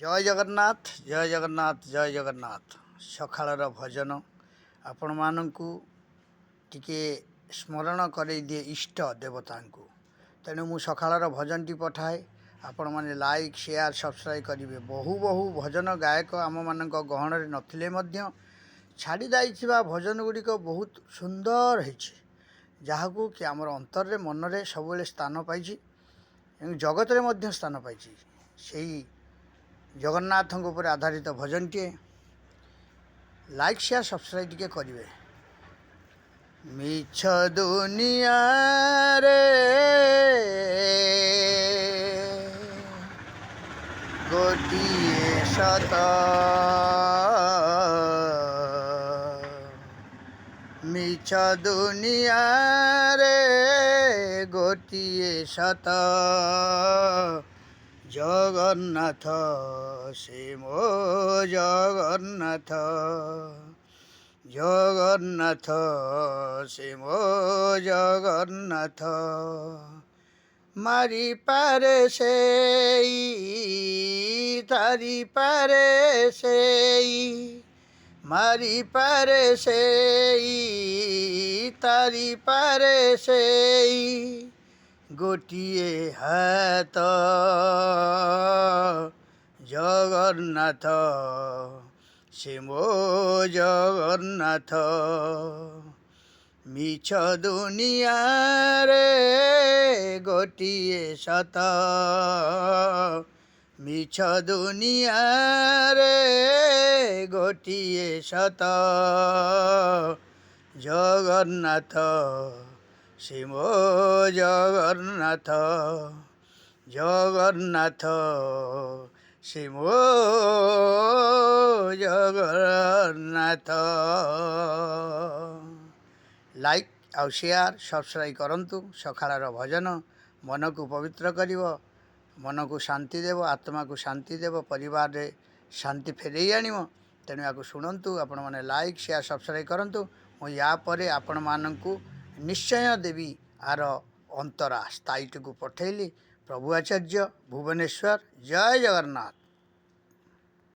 ଜୟ ଜଗନ୍ନାଥ ଜୟ ଜଗନ୍ନାଥ ଜୟ ଜଗନ୍ନାଥ। ସକାଳର ଭଜନ ଆପଣମାନଙ୍କୁ ଟିକେ ସ୍ମରଣ କରାଇ ଦିଏ ଇଷ୍ଟ ଦେବତାଙ୍କୁ। ତେଣୁ ମୁଁ ସକାଳର ଭଜନଟି ପଠାଏ, ଆପଣମାନେ ଲାଇକ୍ ସେୟାର ସବସ୍କ୍ରାଇବ୍ କରିବେ। ବହୁ ଭଜନ ଗାୟକ ଆମମାନଙ୍କ ଗହଣରେ ନଥିଲେ ମଧ୍ୟ ଛାଡ଼ି ଯାଇଥିବା ଭଜନ ଗୁଡ଼ିକ ବହୁତ ସୁନ୍ଦର ହେଇଛି, ଯାହାକୁ କି ଆମର ଅନ୍ତରରେ ମନରେ ସବୁବେଳେ ସ୍ଥାନ ପାଇଛି ଏବଂ ଜଗତରେ ମଧ୍ୟ ସ୍ଥାନ ପାଇଛି। ସେଇ ଜଗନ୍ନାଥଙ୍କ ଉପରେ ଆଧାରିତ ଭଜନଟିଏ। ଲାଇକ୍ ସେୟାର ସବସ୍କ୍ରାଇବ୍ ଟିକେ କରିବେ। ମିଛ ଦୁନିଆରେ ଗୋଟିଏ ସତ, ମିଛ ଦୁନିଆରେ ଗୋଟିଏ ସତ, ଜଗନ୍ନାଥ ସେ ମୋ ଜଗନ୍ନାଥ, ଜଗନ୍ନାଥ ସେ ମୋ ଜଗନ୍ନାଥ। ମାରିପାରେ ସେଇ, ତାରିପାରେ ସେଇ, ମାରିପାରେ ସେଇ, ତାରିପାରେ ସେଇ, ଗୋଟିଏ ହାତ, ଜଗନ୍ନାଥ ସେ ମୋ ଜଗନ୍ନାଥ। ମିଛ ଦୁନିଆରେ ଗୋଟିଏ ସତ, ମିଛ ଦୁନିଆରେ ଗୋଟିଏ ସତ, ଜଗନ୍ନାଥ ସେ ମୋ ଜଗନ୍ନାଥ, ଜଗନ୍ନାଥ ସେ ମୋ ଜଗନ୍ନାଥ। ଲାଇକ୍ ଆଉ ସେୟାର ସବସ୍କ୍ରାଇବ୍ କରନ୍ତୁ। ସକାଳର ଭଜନ ମନକୁ ପବିତ୍ର କରିବ, ମନକୁ ଶାନ୍ତି ଦେବ, ଆତ୍ମାକୁ ଶାନ୍ତି ଦେବ, ପରିବାରରେ ଶାନ୍ତି ଫେରେଇ ଆଣିବ। ତେଣୁ ୟାକୁ ଶୁଣନ୍ତୁ। ଆପଣମାନେ ଲାଇକ୍ ସେୟାର ସବସ୍କ୍ରାଇବ୍ କରନ୍ତୁ। ମୁଁ ୟା ପରେ ଆପଣମାନଙ୍କୁ ନିଶ୍ଚୟ ଦେବି ଆର ଅନ୍ତରା ସ୍ଥାୟୀଟିକୁ ପଠାଇଲି। ପ୍ରଭୁ ଆଚାର୍ଯ୍ୟ ଭୁବନେଶ୍ୱର। ଜୟ ଜଗନ୍ନାଥ।